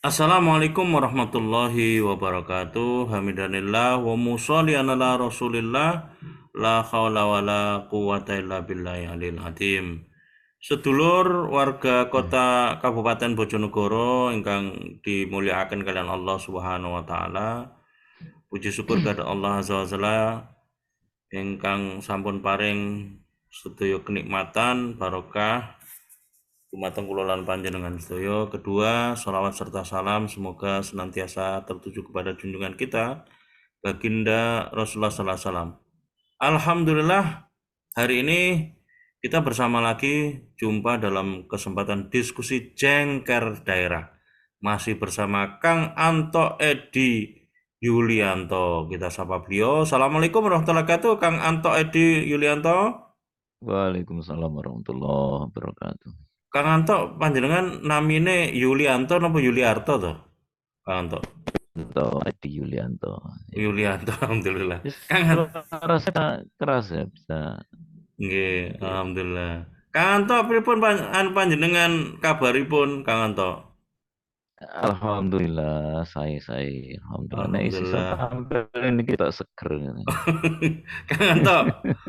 Assalamualaikum warahmatullahi wabarakatuh. Hamidanillah wa musolli ala Rasulillah la haula wala quwata illa billahi alil azim. Sedulur warga kota Kabupaten Bojonegoro ingkang dimuliakan kalian Allah Subhanahu wa taala. Puji syukur kepada Allah Azza wa Jalla ingkang sampun paring sedaya kenikmatan barokah dumateng kula lan panjenengan sedaya. Kedua, sholawat serta salam semoga senantiasa tertuju kepada junjungan kita Baginda Rasulullah sallallahu alaihi wasallam. Alhamdulillah, hari ini kita bersama lagi jumpa dalam kesempatan diskusi Jengker Daerah. Masih bersama Kang Anto Edi Yulianto. Kita sapa beliau. Assalamualaikum warahmatullahi wabarakatuh, Kang Anto Edi Yulianto. Waalaikumsalam warahmatullahi wabarakatuh. Kang Anto panjenengan namine Yulianto napa Yuliarto to? Kang Anto. Itu Adi Yulianto. Ya. Yulianto alhamdulillah. Yes, Kang Anto suara saya keras ya bisa. nggih alhamdulillah. Kang Anto pripun panjenengan kabaripun Kang Anto? Alhamdulillah, saya Alhamdulillah. Nah, isi saya Alhamdulillah. tampil ini kita seger. Kang Anto,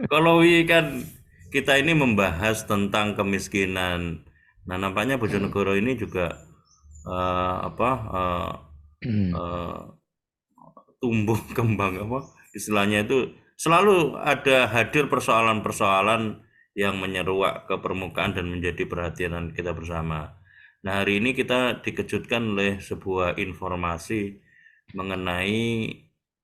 kalau kan kita ini membahas tentang kemiskinan. Nah, nampaknya Bojonegoro ini juga apa eh, tumbuh kembang apa istilahnya itu selalu ada hadir persoalan-persoalan yang menyeruak ke permukaan dan menjadi perhatian kita bersama. Nah, hari ini kita dikejutkan oleh sebuah informasi mengenai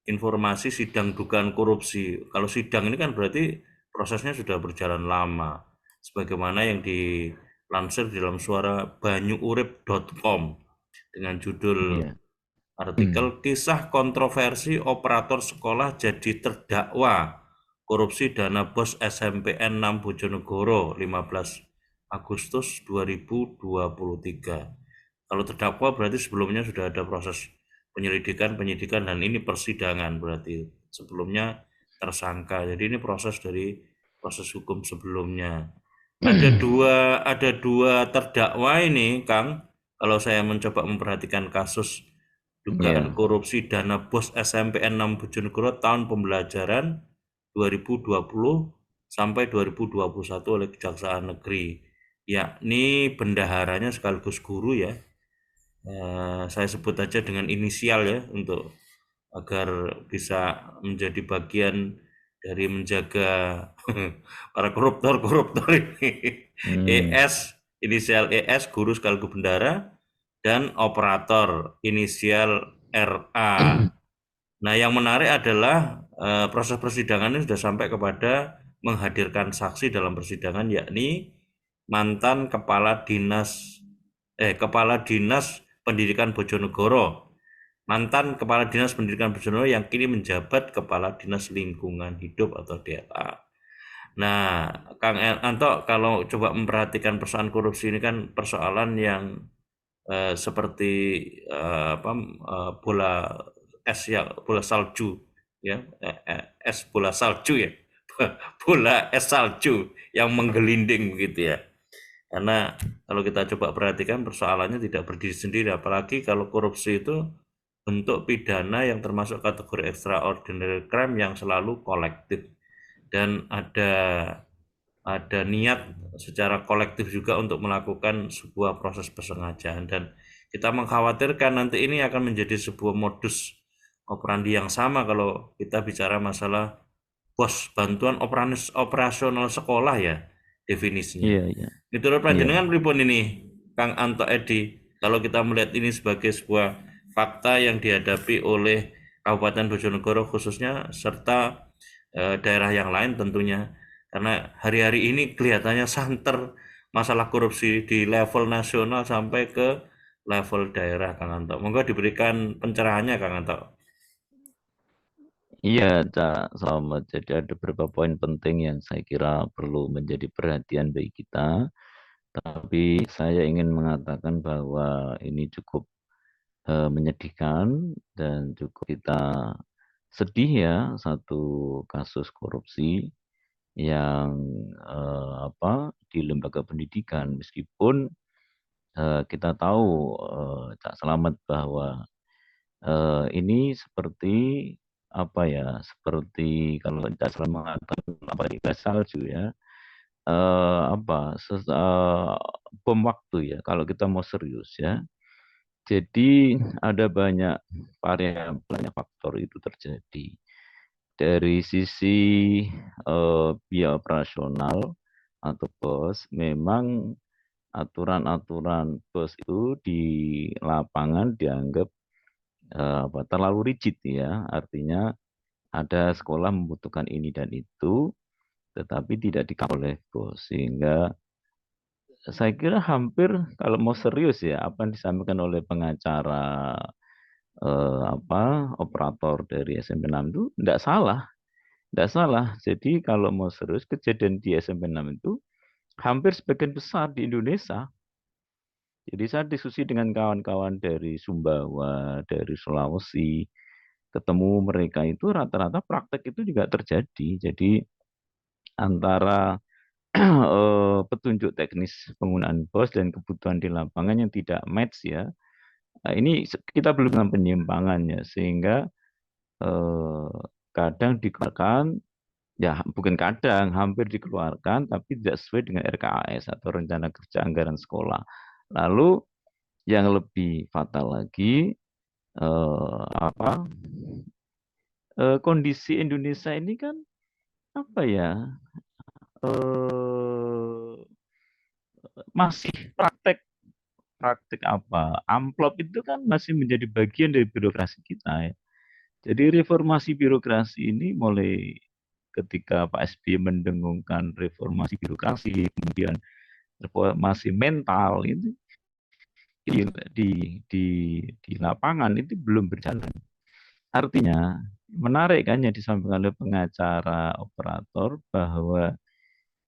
informasi sidang dugaan korupsi. Kalau sidang ini kan berarti prosesnya sudah berjalan lama. Sebagaimana yang dilansir di dalam suara banyuurip.com dengan judul Iya. artikel kisah kontroversi operator sekolah jadi terdakwa korupsi dana bos SMPN 6 Bojonegoro 15 Agustus 2023. Kalau terdakwa berarti sebelumnya sudah ada proses penyidikan dan ini persidangan berarti sebelumnya tersangka. Jadi ini proses dari proses hukum sebelumnya. Ada dua terdakwa ini, Kang. Kalau saya mencoba memperhatikan kasus dugaan Iya. korupsi dana bos SMPN 6 Bojonegoro tahun pembelajaran 2020 sampai 2021 oleh Kejaksaan Negeri, yakni bendaharanya sekaligus guru ya. Saya sebut aja dengan inisial ya untuk agar bisa menjadi bagian dari menjaga para koruptor-koruptor ini. Hmm. Inisial ES, guru sekaligus bendara, dan operator inisial RA. Nah, yang menarik adalah proses persidangan ini sudah sampai kepada menghadirkan saksi dalam persidangan, yakni mantan kepala dinas pendidikan Bojonegoro, mantan kepala dinas pendidikan Bojonegoro yang kini menjabat kepala dinas lingkungan hidup atau DLA. Nah, Kang Anto, kalau coba memperhatikan persoalan korupsi ini kan persoalan yang seperti bola es ya, bola salju ya, es bola salju ya, bola es salju yang menggelinding begitu ya. Karena kalau kita coba perhatikan persoalannya tidak berdiri sendiri, apalagi kalau korupsi itu bentuk pidana yang termasuk kategori extraordinary crime yang selalu kolektif dan ada niat secara kolektif juga untuk melakukan sebuah proses persengajaan dan kita mengkhawatirkan nanti ini akan menjadi sebuah modus operandi yang sama kalau kita bicara masalah pos bantuan operasional sekolah ya definisinya. Iya, iya. Menurut Iya. panjenengan pripun ini Kang Anto Edi kalau kita melihat ini sebagai sebuah fakta yang dihadapi oleh Kabupaten Bojonegoro khususnya serta daerah yang lain tentunya karena hari-hari ini kelihatannya santer masalah korupsi di level nasional sampai ke level daerah Kang Anto. Monggo diberikan pencerahannya Kang Anto. Iya, Cak. Selamat. Jadi ada beberapa poin penting yang saya kira perlu menjadi perhatian bagi kita. Tapi saya ingin mengatakan bahwa ini cukup menyedihkan dan cukup kita sedih ya, satu kasus korupsi yang di lembaga pendidikan, meskipun kita tahu Cak Selamat bahwa ini seperti apa ya? Seperti kalau Cak Selamat mengatakan apa di salju ya. Apa bom waktu ya kalau kita mau serius ya. Jadi ada banyak variabel, banyak faktor itu terjadi. Dari sisi biaya operasional atau bos, memang aturan-aturan bos itu di lapangan dianggap terlalu rigid ya. Artinya ada sekolah membutuhkan ini dan itu, tetapi tidak dikawal oleh bos. Sehingga saya kira hampir kalau mau serius ya apa yang disampaikan oleh pengacara operator dari SMP 6 itu tidak salah, tidak salah. Jadi kalau mau serius kejadian di SMP 6 itu hampir sebagian besar di Indonesia. Jadi saya diskusi dengan kawan-kawan dari Sumbawa, dari Sulawesi, ketemu mereka itu rata-rata praktek itu juga terjadi. Jadi antara petunjuk teknis penggunaan BOS dan kebutuhan di lapangan yang tidak match ya. Nah, ini kita belum dengan penyimpangannya sehingga eh, kadang dikeluarkan ya bukan kadang hampir dikeluarkan tapi tidak sesuai dengan RKAS atau rencana kerja anggaran sekolah. Lalu yang lebih fatal lagi apa kondisi Indonesia ini kan apa ya eh, masih praktek praktek apa amplop itu kan masih menjadi bagian dari birokrasi kita ya. Jadi reformasi birokrasi ini mulai ketika Pak SBY mendengungkan reformasi birokrasi, kemudian reformasi mental itu di, di di di lapangan itu belum berjalan. Artinya menarik kan yang disampaikan oleh pengacara operator bahwa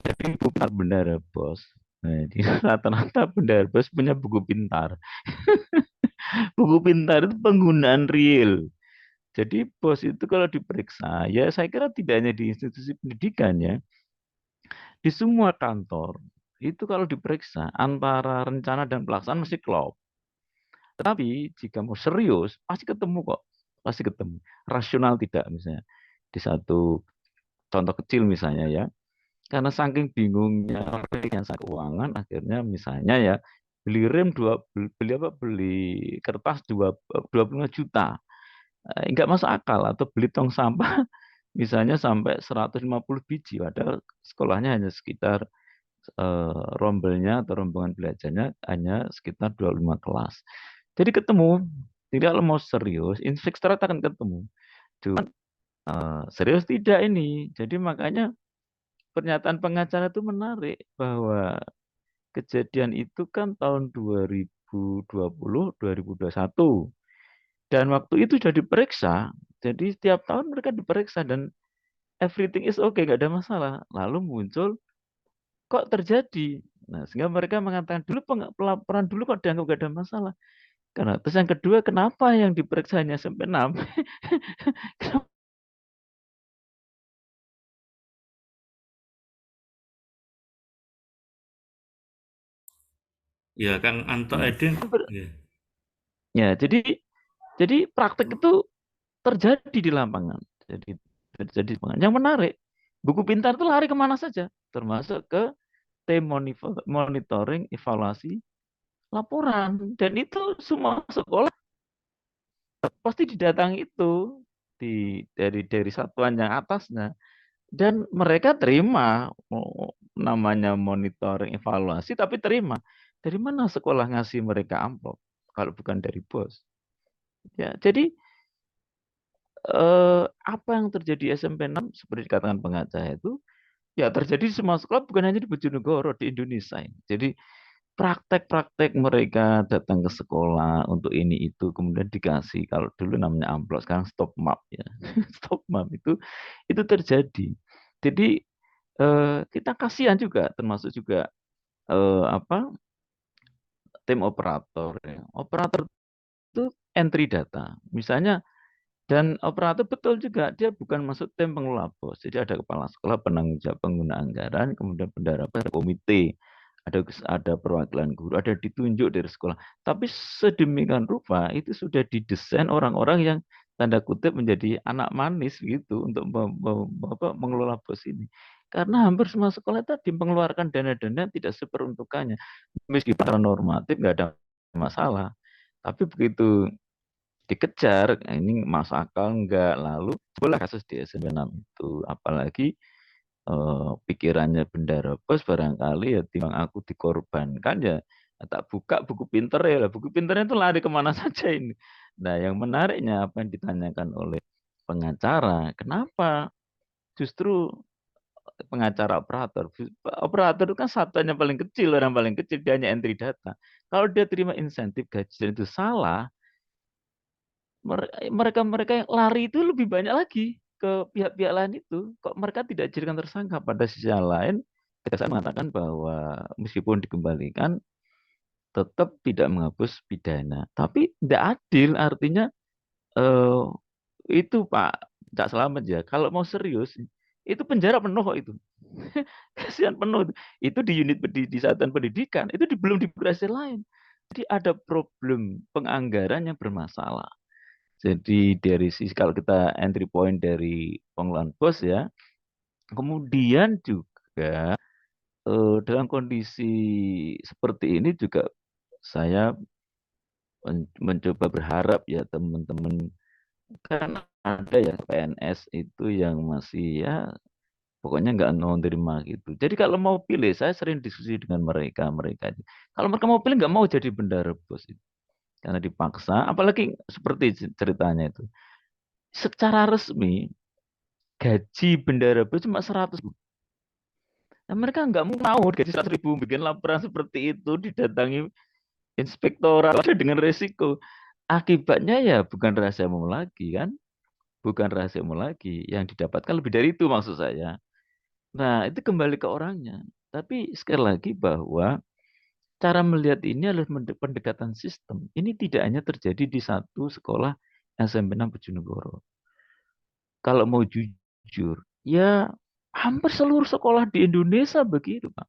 jadi bukan bendara bos. Nah, di rata-rata bendara bos punya buku pintar. Buku pintar itu penggunaan real. Jadi bos itu kalau diperiksa, ya saya kira tidak hanya di institusi pendidikan ya, di semua kantor itu kalau diperiksa antara rencana dan pelaksanaan masih klop. Tetapi jika mau serius pasti ketemu kok, pasti ketemu. Rasional tidak misalnya di satu contoh kecil misalnya ya, karena saking bingungnya yang keuangan akhirnya misalnya ya beli rem beli apa beli kertas 25 juta. Enggak masuk akal atau beli tong sampah misalnya sampai 150 biji padahal sekolahnya hanya sekitar rombelnya atau rombongan belajarnya hanya sekitar 25 kelas. Jadi ketemu, tidak mau serius, inspektorat akan ketemu. Cuma serius tidak ini. Jadi makanya pernyataan pengacara itu menarik bahwa kejadian itu kan tahun 2020, 2021. Dan waktu itu sudah diperiksa. Jadi setiap tahun mereka diperiksa dan everything is okay, nggak ada masalah. Lalu muncul kok terjadi. Nah, sehingga mereka mengatakan dulu pelaporan dulu kok dianggap nggak ada masalah. Karena terus yang kedua, kenapa yang diperiksa hanya sampai 6? Ya, Kang Anto Nah, Edin. Ya. ya, jadi praktek itu terjadi di lapangan. Jadi terjadi di lapangan. Yang menarik, buku pintar itu lari kemana saja, termasuk ke tim monitoring, evaluasi, laporan. Dan itu semua sekolah pasti didatangi itu dari satuan yang atasnya. Dan mereka terima namanya monitoring evaluasi, tapi terima. Dari mana sekolah ngasih mereka amplop kalau bukan dari bos? Ya, jadi apa yang terjadi SMP 6 seperti dikatakan pengacara itu ya terjadi di semua sekolah bukan hanya di Bojonegoro di Indonesia ini. Jadi praktek-praktek mereka datang ke sekolah untuk ini itu kemudian dikasih kalau dulu namanya amplop sekarang stop map ya. Stop map itu terjadi. Jadi kita kasihan juga termasuk juga apa tim operator ya. Operator itu entry data. Misalnya dan operator betul juga dia bukan masuk tim pengelola bos. Jadi ada kepala sekolah penanggung jawab pengguna anggaran, kemudian bendahara ada komite ada perwakilan guru, ada ditunjuk dari sekolah. Tapi sedemikian rupa itu sudah didesain orang-orang yang tanda kutip menjadi anak manis gitu untuk mengelola bos ini. Karena hampir semua sekolah tadi mengeluarkan dana-dana tidak seperuntukannya. Meskipun secara normatif nggak ada masalah. Tapi begitu dikejar, ini masuk akal enggak. Lalu sebelah kasus di SMP 6 itu. Apalagi pikirannya bendara bos barangkali ya timbang aku dikorbankan ya tak buka buku pinter ya lah. Buku pinternya itu lari kemana saja ini. Nah yang menariknya apa yang ditanyakan oleh pengacara, kenapa justru pengacara operator. Operator itu kan satuannya paling kecil, orang paling kecil, dia hanya entry data. Kalau dia terima insentif gaji dan itu salah, mereka-mereka yang lari itu lebih banyak lagi ke pihak-pihak lain itu. Kok mereka tidak dijadikan tersangka? Pada sisi yang lain, kejaksaan mengatakan bahwa meskipun dikembalikan, tetap tidak menghapus pidana. Tapi tidak adil, artinya eh, itu Pak Cak Selamat ya. Kalau mau serius, itu penjara penuh kok itu. Kasihan penuh itu. Itu di unit di satuan pendidikan, itu belum di berhasil lain. Jadi ada problem penganggaran yang bermasalah. Jadi dari sisi kalau kita entry point dari pengelolaan bos ya, kemudian juga dalam kondisi seperti ini juga saya mencoba berharap ya teman-teman kan ada ya PNS itu yang masih ya pokoknya nggak mau terima gitu. Jadi kalau mau pilih, saya sering diskusi dengan mereka, mereka. Kalau mereka mau pilih nggak mau jadi bendara bos itu. Karena dipaksa, apalagi seperti ceritanya itu. Secara resmi, gaji bendara bos cuma 100.000. Nah, mereka nggak mau gaji 100.000, bikin laporan seperti itu, didatangi inspektorat dengan resiko. Akibatnya ya bukan rahasia umum lagi kan, bukan rahasia umum lagi. Yang didapatkan lebih dari itu maksud saya. Nah, itu kembali ke orangnya. Tapi sekali lagi bahwa cara melihat ini adalah pendekatan sistem. Ini tidak hanya terjadi di satu sekolah SMP 6 Bojonegoro. Kalau mau jujur, ya hampir seluruh sekolah di Indonesia begitu, Pak.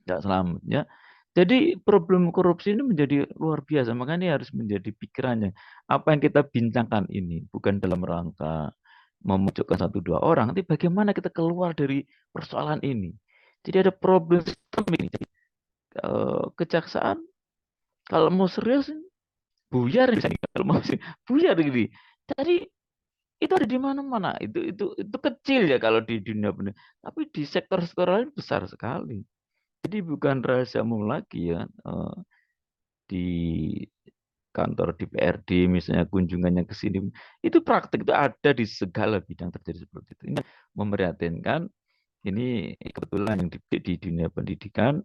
Nggak selamat, ya. Jadi problem korupsi ini menjadi luar biasa. Makanya ini harus menjadi pikirannya. Apa yang kita bincangkan ini bukan dalam rangka memojokkan satu dua orang, tapi bagaimana kita keluar dari persoalan ini. Jadi ada problem sistem ini. Jadi, kejaksaan kalau mau serius buyar misalnya, kalau mau buyar ini. Jadi itu ada di mana-mana. Itu kecil ya kalau di dunia pendidikan. Tapi di sektor-sektor lain besar sekali. Jadi bukan rahasia umum lagi ya. Di kantor DPRD misalnya kunjungannya ke sini. Itu praktik itu ada di segala bidang terjadi seperti itu. Ini memprihatinkan. Ini kebetulan yang di dunia pendidikan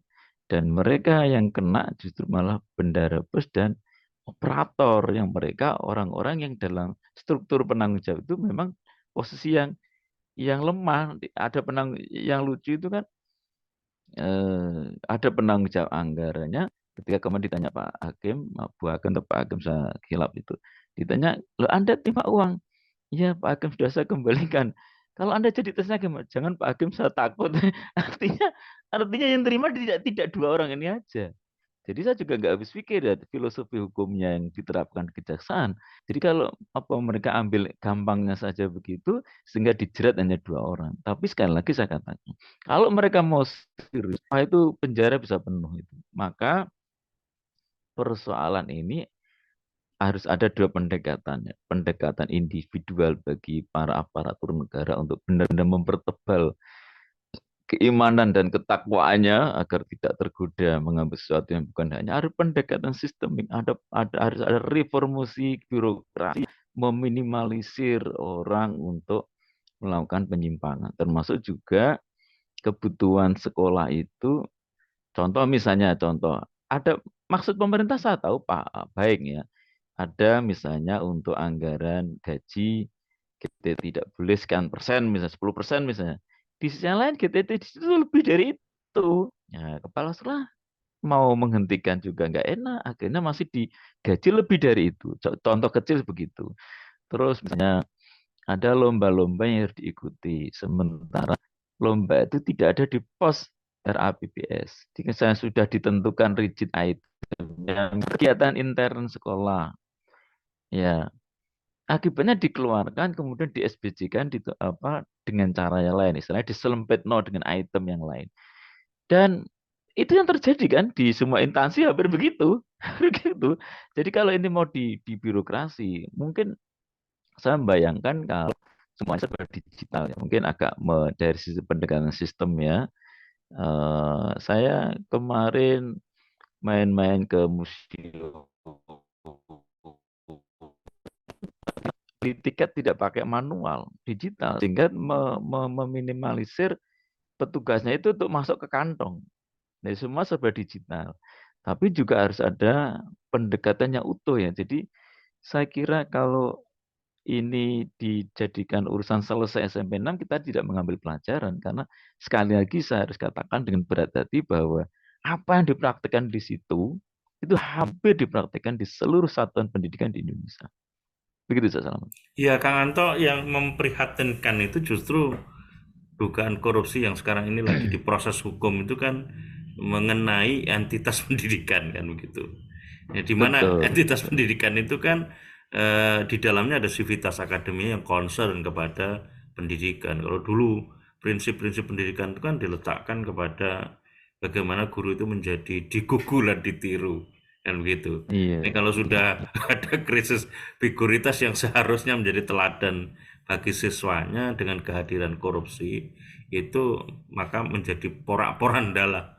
dan mereka yang kena justru malah bendara bus dan operator yang mereka orang-orang yang dalam struktur penanggung jawab itu memang posisi yang lemah. Ada yang lucu itu kan ada penanggung jawab anggarannya ketika kemarin ditanya Pak Hakim, Bu Hakim atau Pak Hakim saya kilap itu ditanya, lo Anda terima uang? Iya Pak Hakim sudah saya kembalikan. Kalau Anda jadi tersangka gimana? Jangan Pak Hakim saya takut. artinya artinya yang terima tidak dua orang ini aja. Jadi saya juga nggak habis pikir ya filosofi hukumnya yang diterapkan kejaksaan. Jadi kalau apa mereka ambil gampangnya saja begitu sehingga dijerat hanya dua orang. Tapi sekali lagi saya katakan, kalau mereka mau serius, itu penjara bisa penuh itu. Maka persoalan ini harus ada dua pendekatan ya. Pendekatan individual bagi para aparatur negara untuk benar-benar mempertebal keimanan dan ketakwaannya agar tidak tergoda mengambil sesuatu yang bukan hanya ada pendekatan sistemik, harus ada reformasi birokrasi, meminimalisir orang untuk melakukan penyimpangan, termasuk juga kebutuhan sekolah itu. Contoh misalnya, contoh ada maksud pemerintah saya tahu Pak baik ya. Ada misalnya untuk anggaran gaji kita tidak boleh sekian persen, misalnya 10% misalnya. Di sisi yang lain GTT di situ lebih dari itu. Ya, kepala sekolah mau menghentikan juga nggak enak, akhirnya masih digaji lebih dari itu. Contoh kecil begitu. Terus misalnya ada lomba-lomba yang harus diikuti, sementara lomba itu tidak ada di pos RAPBS. Jika saya sudah ditentukan rigid itemnya, kegiatan intern sekolah, ya akibatnya dikeluarkan kemudian di SBC-kan dengan cara yang lain, istilahnya diselempit dengan item yang lain. Dan itu yang terjadi kan di semua instansi hampir begitu. Begitu. Jadi kalau ini mau di birokrasi, mungkin saya membayangkan kalau semuanya serba digital ya, mungkin dari sisi pendekatan sistem ya. Saya kemarin main-main ke museum, beli tiket tidak pakai manual, digital, sehingga meminimalisir petugasnya itu untuk masuk ke kantong. Jadi semua serba digital. Tapi juga harus ada pendekatannya utuh ya. Jadi saya kira kalau ini dijadikan urusan selesai SMP 6, kita tidak mengambil pelajaran. Karena sekali lagi saya harus katakan dengan berat hati bahwa apa yang dipraktikkan di situ, itu hampir dipraktikkan di seluruh satuan pendidikan di Indonesia. Begitu saya Salaman. Ya, Kang Anto, yang memprihatinkan itu justru dugaan korupsi yang sekarang ini lagi diproses hukum itu kan mengenai entitas pendidikan kan begitu. Ya, di mana Betul. entitas pendidikan itu kan di dalamnya ada sivitas akademia yang concern kepada pendidikan. Kalau dulu prinsip-prinsip pendidikan itu kan diletakkan kepada bagaimana guru itu menjadi digugu dan ditiru kan begitu. Ini Iya. kalau Iya. sudah ada krisis figuritas yang seharusnya menjadi teladan bagi siswanya dengan kehadiran korupsi itu maka menjadi porak-poranda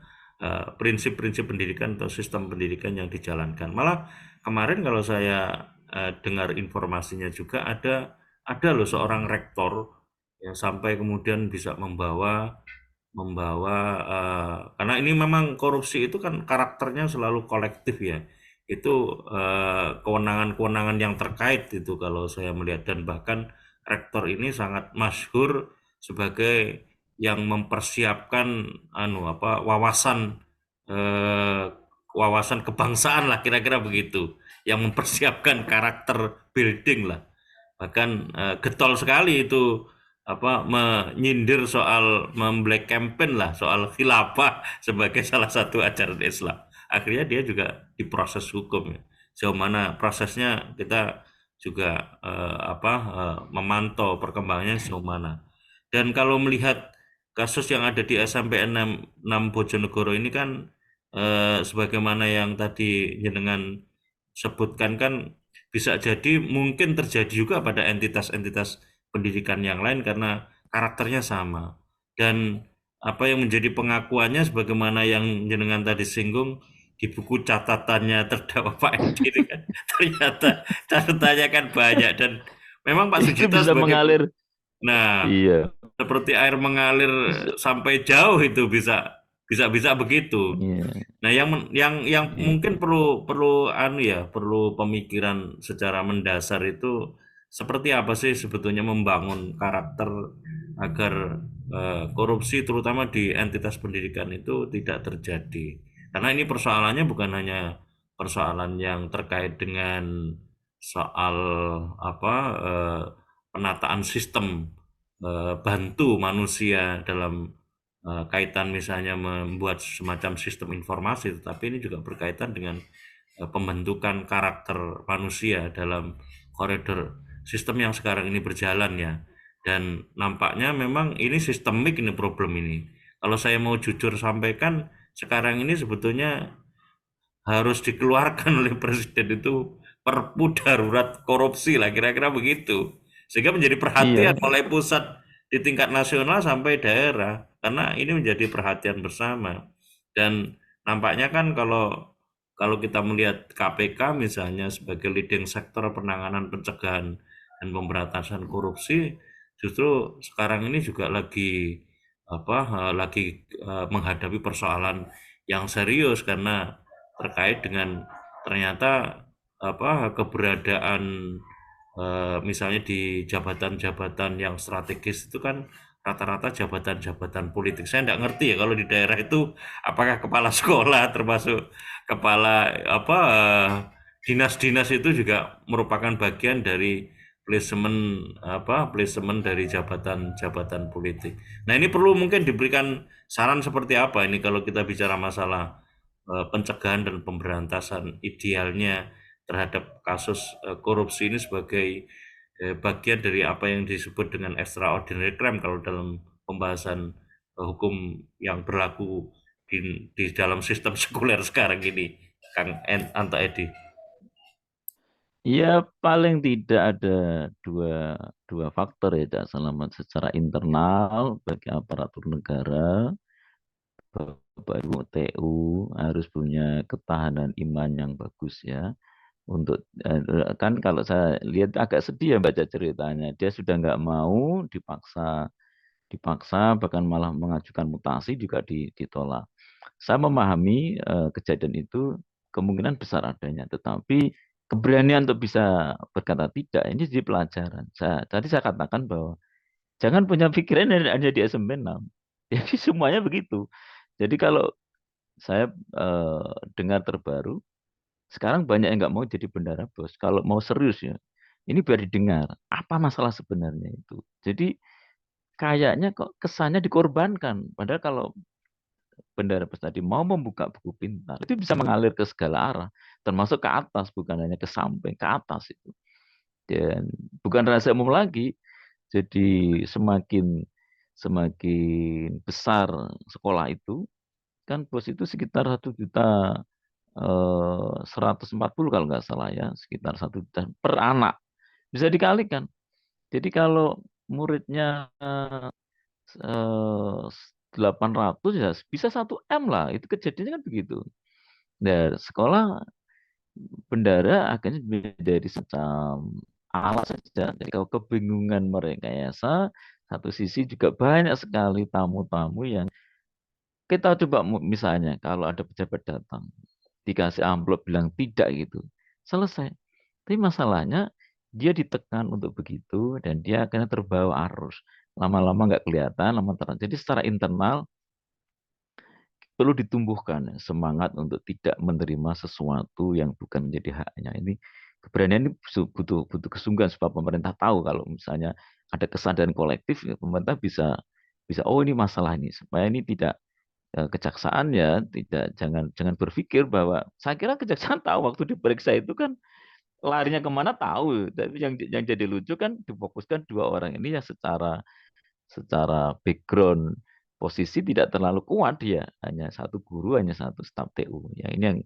prinsip-prinsip pendidikan atau sistem pendidikan yang dijalankan. Malah kemarin kalau saya dengar informasinya juga ada loh seorang rektor yang sampai kemudian bisa membawa membawa karena ini memang korupsi itu kan karakternya selalu kolektif ya. Itu kewenangan-kewenangan yang terkait itu kalau saya melihat dan bahkan rektor ini sangat masyhur sebagai yang mempersiapkan wawasan eh, wawasan kebangsaan lah kira-kira begitu, yang mempersiapkan karakter building lah. Bahkan getol sekali itu menyindir soal memblack campaign lah soal khilafah sebagai salah satu ajaran Islam. Akhirnya dia juga diproses hukum ya. Sejauh mana prosesnya kita juga memantau perkembangannya sejauh mana. Dan kalau melihat kasus yang ada di SMP 6 Bojonegoro ini kan sebagaimana yang tadi jenengan sebutkan kan bisa jadi mungkin terjadi juga pada entitas-entitas pendidikan yang lain karena karakternya sama. Dan apa yang menjadi pengakuannya sebagaimana yang jenengan tadi singgung di buku catatannya terdakwa Pak Edi ini kan ternyata catatannya kan banyak dan memang Pak Itu Sugito bisa sebagai mengalir. nah Iya. seperti air mengalir sampai jauh itu bisa bisa bisa begitu. Iya. Nah, yang Iya. mungkin perlu perlu perlu pemikiran secara mendasar itu seperti apa sih sebetulnya membangun karakter agar korupsi terutama di entitas pendidikan itu tidak terjadi. Karena ini persoalannya bukan hanya persoalan yang terkait dengan soal apa penataan sistem bantu manusia dalam kaitan misalnya membuat semacam sistem informasi, tetapi ini juga berkaitan dengan pembentukan karakter manusia dalam koridor sistem yang sekarang ini berjalan ya. Dan nampaknya memang ini sistemik ini problem ini. Kalau saya mau jujur sampaikan, sekarang ini sebetulnya harus dikeluarkan oleh presiden itu perpu darurat korupsi lah kira-kira begitu sehingga menjadi Iya. perhatian mulai pusat di tingkat nasional sampai daerah karena ini menjadi perhatian bersama dan nampaknya kan kalau kalau kita melihat KPK misalnya sebagai leading sektor penanganan pencegahan dan pemberantasan korupsi justru sekarang ini juga lagi menghadapi persoalan yang serius karena terkait dengan ternyata keberadaan misalnya di jabatan-jabatan yang strategis itu kan rata-rata jabatan-jabatan politik. Saya nggak ngerti ya kalau di daerah itu apakah kepala sekolah termasuk kepala dinas-dinas itu juga merupakan bagian dari placement dari jabatan-jabatan politik. Nah, ini perlu mungkin diberikan saran seperti apa ini kalau kita bicara masalah pencegahan dan pemberantasan idealnya terhadap kasus korupsi ini sebagai bagian dari apa yang disebut dengan extraordinary crime kalau dalam pembahasan hukum yang berlaku di dalam sistem sekuler sekarang ini, Anta Edi. Ya paling tidak ada dua dua faktor ya Cak Selamat secara internal bagi aparatur negara. Bapak Ibu TU harus punya ketahanan iman yang bagus ya. Untuk kan kalau saya lihat agak sedih ya baca ceritanya. Dia sudah nggak mau dipaksa dipaksa bahkan malah mengajukan mutasi juga ditolak. Saya memahami kejadian itu kemungkinan besar adanya, tetapi keberanian untuk bisa berkata tidak ini jadi pelajaran. Tadi saya katakan bahwa jangan punya pikiran hanya di SMP 6. Jadi semuanya begitu. Jadi kalau saya dengar terbaru, sekarang banyak yang nggak mau jadi bendara bos. Kalau mau serius ya, ini biar didengar. Apa masalah sebenarnya itu? Jadi kayaknya kok kesannya dikorbankan. Padahal kalau bendara bus tadi mau membuka buku pintar, itu bisa mengalir ke segala arah, termasuk ke atas, bukan hanya ke samping, ke atas itu. Dan bukan rahasia umum lagi. Jadi semakin semakin besar sekolah itu, kan bos itu sekitar 1 juta 140 kalau nggak salah ya, sekitar 1 juta per anak. Bisa dikalikan. Jadi kalau muridnya 800 ya bisa 1 M lah. Itu kejadiannya kan begitu. Nah, sekolah bendara akhirnya menjadi semacam alat saja. Jadi kalau kebingungan merekayasa, satu sisi juga banyak sekali tamu-tamu yang kita coba misalnya kalau ada pejabat datang dikasih amplop bilang tidak gitu, selesai. Tapi masalahnya dia ditekan untuk begitu dan dia akhirnya terbawa arus. Lama-lama nggak kelihatan, lama terang. Jadi secara internal perlu ditumbuhkan semangat untuk tidak menerima sesuatu yang bukan menjadi haknya. Ini keberanian ini butuh butuh kesungguhan sebab pemerintah tahu kalau misalnya ada kesadaran kolektif, ya, pemerintah bisa bisa oh ini masalah ini supaya ini tidak kejaksaan ya tidak jangan jangan berpikir bahwa saya kira kejaksaan tahu waktu diperiksa itu kan larinya kemana tahu, tapi yang jadi lucu kan difokuskan dua orang ini yang secara secara background posisi tidak terlalu kuat dia, hanya satu guru, hanya satu staf TU. Ya ini yang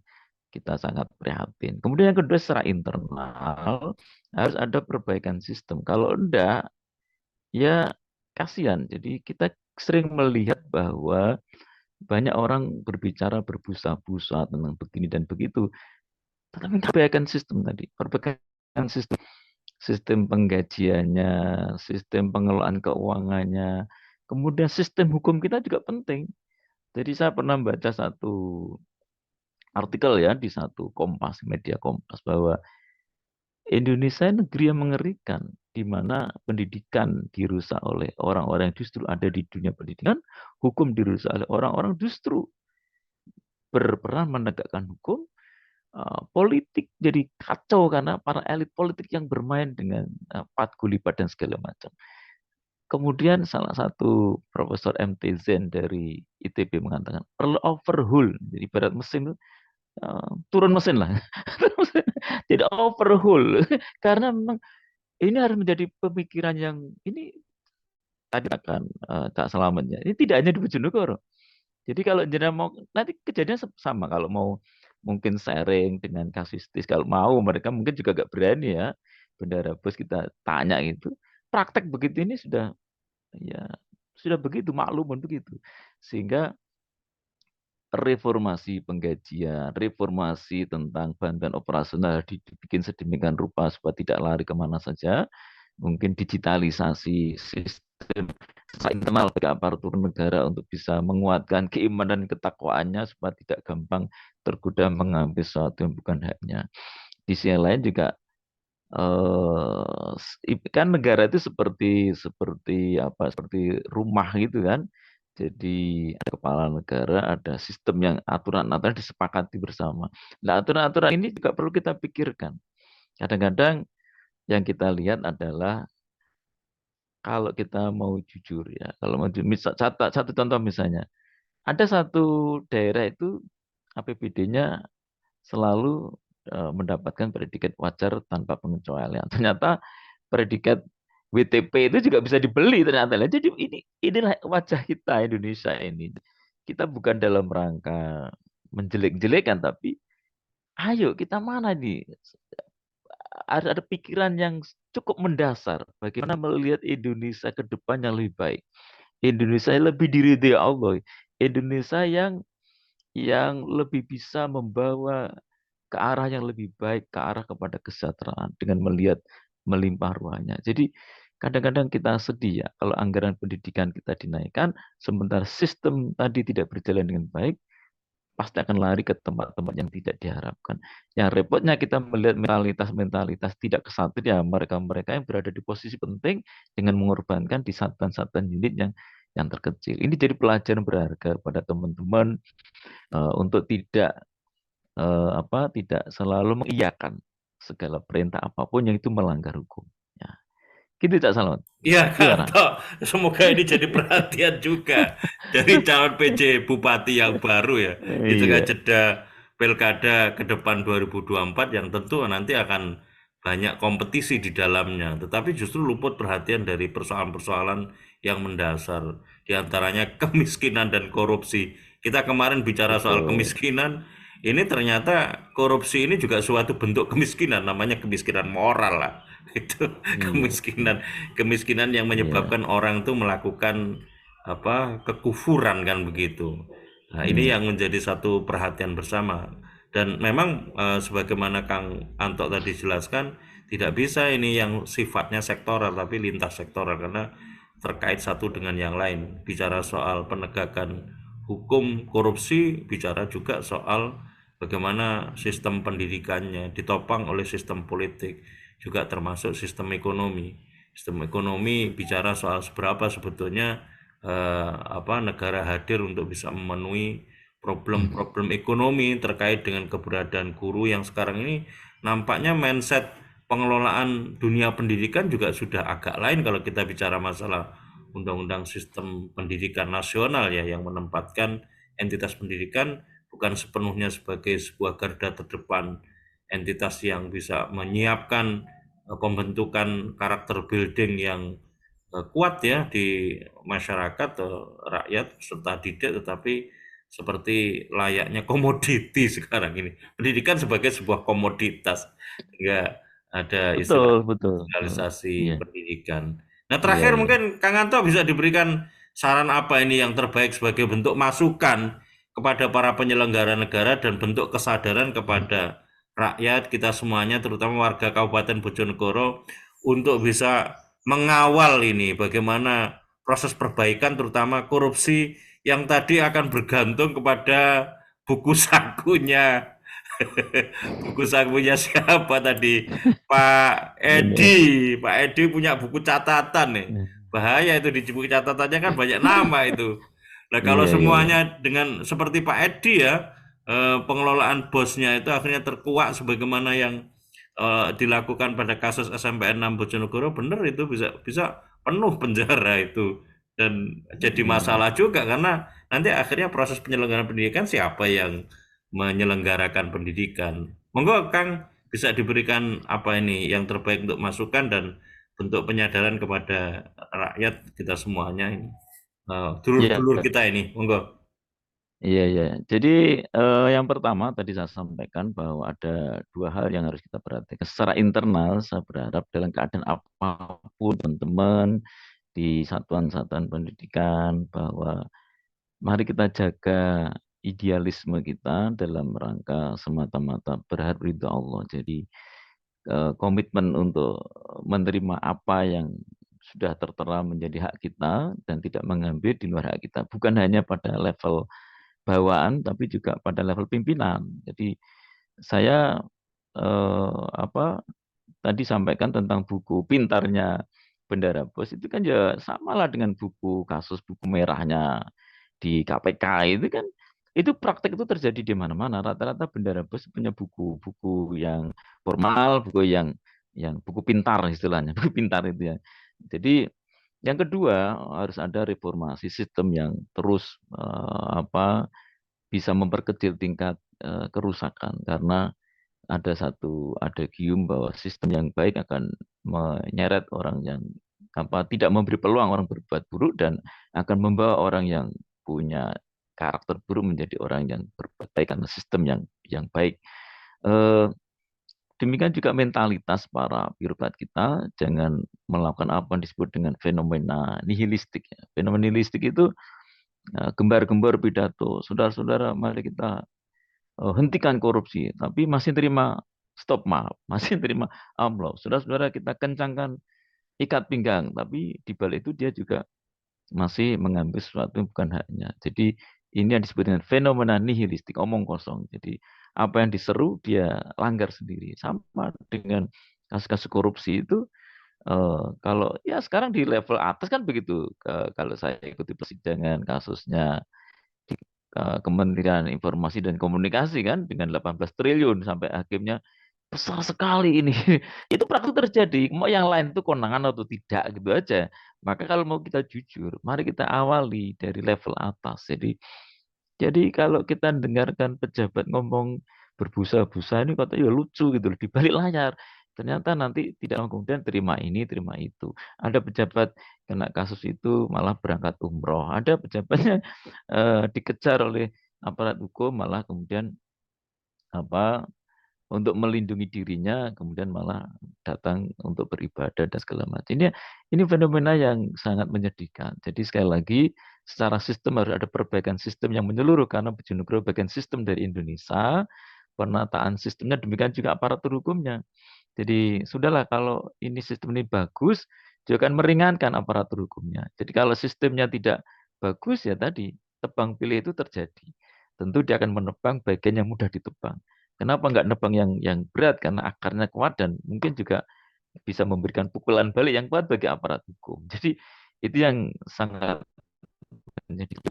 kita sangat prihatin. Kemudian yang kedua secara internal harus ada perbaikan sistem. Kalau enggak, ya kasihan. Jadi kita sering melihat bahwa banyak orang berbicara berbusa-busa tentang begini dan begitu. Tetapi perbaikan sistem tadi, perbaikan sistem sistem penggajiannya, sistem pengelolaan keuangannya, kemudian sistem hukum kita juga penting. Jadi saya pernah baca satu artikel ya di satu Kompas, media Kompas bahwa Indonesia negeri yang mengerikan di mana pendidikan dirusak oleh orang-orang yang justru ada di dunia pendidikan, hukum dirusak oleh orang-orang justru berperan menegakkan hukum, politik jadi kacau karena para elit politik yang bermain dengan patgulipat dan segala macam. Kemudian salah satu Profesor M.T. Zen dari ITB mengatakan perlu overhaul. Jadi ibarat mesin itu turun mesin lah. Jadi overhaul karena memang ini harus menjadi pemikiran yang ini tadi akan Kak Selamatnya. Ini tidak hanya di Bojonegoro. Jadi kalau jenengan mau nanti kejadian sama kalau mau mungkin sharing dengan kasuistis kalau mau mereka mungkin juga gak berani ya bendara bus kita tanya gitu praktek begitu ini ya sudah begitu makluman begitu sehingga reformasi penggajian, reformasi tentang bantuan operasional dibikin sedemikian rupa supaya tidak lari kemana saja, mungkin digitalisasi sistem internal bagi aparatur negara untuk bisa menguatkan keimanan dan ketakwaannya supaya tidak gampang tergoda mengambil sesuatu yang bukan haknya. Di sisi lain juga kan negara itu seperti seperti apa seperti rumah gitu kan. Jadi ada kepala negara, ada sistem yang aturan-aturan disepakati bersama. Nah, aturan-aturan ini juga perlu kita pikirkan. Kadang-kadang yang kita lihat adalah kalau kita mau jujur ya, kalau mau jujur, misal satu contoh misalnya, ada satu daerah itu APBD-nya selalu mendapatkan predikat wajar tanpa pengecualian. Ternyata predikat WTP itu juga bisa dibeli ternyata. Lah, jadi inilah wajah kita Indonesia ini. Kita bukan dalam rangka menjelek-jelekan, tapi ayo kita mana nih? Ada pikiran yang cukup mendasar. Bagaimana melihat Indonesia ke depan yang lebih baik. Indonesia yang lebih diridhai Allah. Indonesia yang lebih bisa membawa ke arah yang lebih baik, ke arah kepada kesejahteraan dengan melihat melimpah ruahnya. Jadi kadang-kadang kita sedih ya kalau anggaran pendidikan kita dinaikkan, sementara sistem tadi tidak berjalan dengan baik, pasti akan lari ke tempat-tempat yang tidak diharapkan. Yang repotnya kita melihat mentalitas-mentalitas tidak kesatria mereka-mereka yang berada di posisi penting dengan mengorbankan di satuan-satuan unit yang terkecil. Ini jadi pelajaran berharga pada teman-teman untuk tidak selalu mengiyakan segala perintah apapun yang itu melanggar hukum. Ya. Gitu Cak Salman. Iya, Gimana? Kanto. Semoga ini jadi perhatian juga dari calon PJ Bupati yang baru ya. Di tengah Iya, jeda pilkada ke depan 2024 yang tentu nanti akan banyak kompetisi di dalamnya. Tetapi justru luput perhatian dari persoalan-persoalan yang mendasar. Di antaranya kemiskinan dan korupsi. Kita kemarin bicara soal betul. kemiskinan, ini ternyata korupsi ini juga suatu bentuk kemiskinan, namanya kemiskinan moral lah. Itu Iya, kemiskinan kemiskinan yang iya. menyebabkan orang tuh melakukan apa kekufuran kan begitu. Nah, ini Hmm, yang menjadi satu perhatian bersama. Dan memang sebagaimana Kang Anto tadi jelaskan, tidak bisa ini yang sifatnya sektoral tapi lintas sektoral karena terkait satu dengan yang lain. Bicara soal penegakan hukum korupsi, bicara juga soal bagaimana sistem pendidikannya ditopang oleh sistem politik, juga termasuk sistem ekonomi. Sistem ekonomi bicara soal seberapa sebetulnya negara hadir untuk bisa memenuhi problem-problem ekonomi terkait dengan keberadaan guru yang sekarang ini nampaknya mindset pengelolaan dunia pendidikan juga sudah agak lain kalau kita bicara masalah undang-undang sistem pendidikan nasional ya yang menempatkan entitas pendidikan bukan sepenuhnya sebagai sebuah garda terdepan entitas yang bisa menyiapkan pembentukan karakter building yang kuat ya di masyarakat rakyat serta didik tetapi seperti layaknya komoditi sekarang ini pendidikan sebagai sebuah komoditas enggak ada istilah betul, betul, betul. Iya, komersialisasi pendidikan. Nah iya, terakhir iya. mungkin Kang Anto bisa diberikan saran apa ini yang terbaik sebagai bentuk masukan kepada para penyelenggara negara dan bentuk kesadaran kepada rakyat kita semuanya terutama warga Kabupaten Bojonegoro untuk bisa mengawal ini bagaimana proses perbaikan terutama korupsi yang tadi akan bergantung kepada buku sakunya buku sakunya siapa tadi Pak Benar. Edi Pak Edi punya buku catatan nih bahaya itu di buku catatannya kan banyak nama itu. Nah kalau Iya, iya, iya. semuanya dengan seperti Pak Edi ya pengelolaan bosnya itu akhirnya terkuak sebagaimana yang dilakukan pada kasus SMPN 6 Bojonegoro benar itu bisa bisa penuh penjara itu dan jadi Iya. masalah juga karena nanti akhirnya proses penyelenggaraan pendidikan siapa yang menyelenggarakan pendidikan. Monggo Kang bisa diberikan apa ini yang terbaik untuk masukan dan bentuk penyadaran kepada rakyat kita semuanya ini. Iya, Dulur-dulur kita ini, monggo. iya, iya. Jadi yang pertama tadi saya sampaikan bahwa ada dua hal yang harus kita perhatikan. Secara internal, saya berharap dalam keadaan apapun teman-teman di satuan-satuan pendidikan bahwa mari kita jaga idealisme kita dalam rangka semata-mata berharap ridho Allah. Jadi komitmen untuk menerima apa yang sudah tertera menjadi hak kita dan tidak mengambil di luar hak kita. Bukan hanya pada level bawaan, tapi juga pada level pimpinan. Jadi saya apa tadi sampaikan tentang buku pintarnya Bendara Bos itu kan ya samalah dengan buku kasus buku merahnya di KPK itu kan itu praktek itu terjadi di mana-mana. Rata-rata Bendara Bos punya buku-buku yang formal, buku yang yang buku pintar istilahnya, buku pintar itu ya. Jadi yang kedua harus ada reformasi sistem yang terus bisa memperkecil tingkat kerusakan karena ada satu adagium bahwa sistem yang baik akan menyeret orang yang tidak memberi peluang orang berbuat buruk dan akan membawa orang yang punya karakter buruk menjadi orang yang berbuat baik karena sistem yang baik. Eh, Demikian juga mentalitas para birokrat kita jangan melakukan apa yang disebut dengan fenomena nihilistik. Ya. Fenomena nihilistik itu gembar-gembor pidato, saudara-saudara, mari kita hentikan korupsi, tapi masih terima stop maaf, masih terima amplop. Saudara-saudara kita kencangkan ikat pinggang, tapi di balik itu dia juga masih mengambil sesuatu yang bukan haknya. Jadi ini yang disebut dengan fenomena nihilistik, omong kosong. Jadi apa yang diseru dia langgar sendiri. Sama dengan kasus-kasus korupsi itu kalau ya sekarang di level atas kan begitu. Kalau saya ikuti persidangan kasusnya di Kementerian Informasi dan Komunikasi kan dengan 18 triliun sampai hakimnya besar sekali ini. Itu praktik terjadi. Mau yang lain itu konangan atau tidak gitu aja. Maka kalau mau kita jujur, mari kita awali dari level atas. Jadi kalau kita dengarkan pejabat ngomong berbusa-busa ini kata ya lucu gitu loh, di balik layar. Ternyata nanti tidak lama kemudian terima ini, terima itu. Ada pejabat kena kasus itu malah berangkat umroh. Ada pejabatnya dikejar oleh aparat hukum malah kemudian apa untuk melindungi dirinya kemudian malah datang untuk beribadah dan segala macam. Ini fenomena yang sangat menyedihkan. Jadi sekali lagi secara sistem harus ada perbaikan sistem yang menyeluruh karena Bojonegoro bagian sistem dari Indonesia, penataan sistemnya demikian juga aparatur hukumnya. Jadi sudahlah kalau ini sistem ini bagus, dia akan meringankan aparatur hukumnya. Jadi kalau sistemnya tidak bagus ya tadi tebang pilih itu terjadi. Tentu dia akan menebang bagian yang mudah ditebang. Kenapa nggak nebang yang berat? Karena akarnya kuat dan mungkin juga bisa memberikan pukulan balik yang kuat bagi aparat hukum. Jadi itu yang sangat menyedihkan.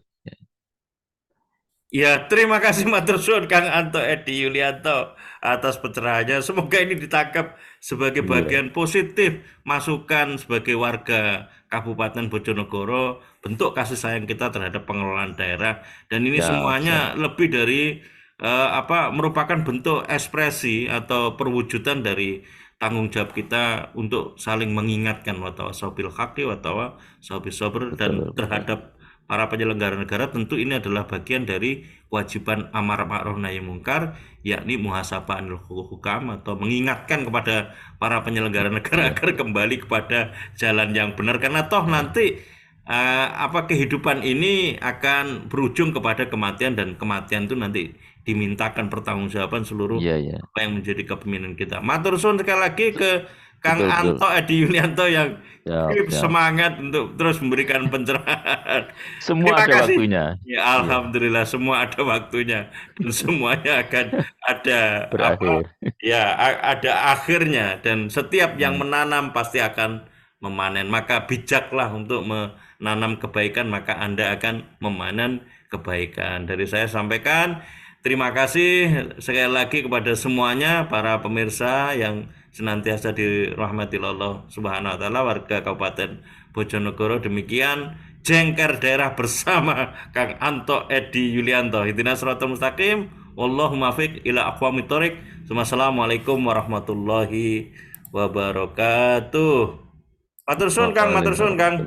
Ya, terima kasih matur suwun Kang Anto Edi Yulianto atas pencerahannya. Semoga ini ditangkap sebagai Iya, bagian positif masukan sebagai warga Kabupaten Bojonegoro, bentuk kasih sayang kita terhadap pengelolaan daerah, dan ini siap, siap. semuanya lebih dari merupakan bentuk ekspresi atau perwujudan dari tanggung jawab kita untuk saling mengingatkan watawasabil haqi watawasabil sabr, dan Betul, betul. terhadap para penyelenggara negara tentu ini adalah bagian dari kewajiban amar ma'ruf nahi mungkar, yakni muhasabah anil hukam, atau mengingatkan kepada para penyelenggara negara Iya, agar kembali kepada jalan yang benar, karena toh iya. nanti kehidupan ini akan berujung kepada kematian, dan kematian itu nanti dimintakan pertanggungjawaban seluruh Iya, iya. apa yang menjadi kepemimpinan kita. Matur suwun sekali lagi ke Kang Betul, betul. Anto Edi Yulianto yang Siap, siap. semangat untuk terus memberikan pencerahan. Semua Terima ada kasih. waktunya. Ya, Iya, alhamdulillah semua ada waktunya dan semuanya akan ada berakhir. ada akhirnya, dan setiap yang Hmm. menanam pasti akan memanen. Maka bijaklah untuk menanam kebaikan, maka Anda akan memanen kebaikan. Dari saya sampaikan terima kasih sekali lagi kepada semuanya para pemirsa yang senantiasa dirahmati Allah Subhanahu wa taala, warga Kabupaten Bojonegoro. Demikian jengker daerah bersama Kang Anto Edi Yulianto. Ihdinas shiratal mustaqim. Wallahu muwaffiq ila aqwamit thoriq. Wassalamualaikum warahmatullahi wabarakatuh. Matur suwun Kang, matur suwun Kang. Waalaikumsalam.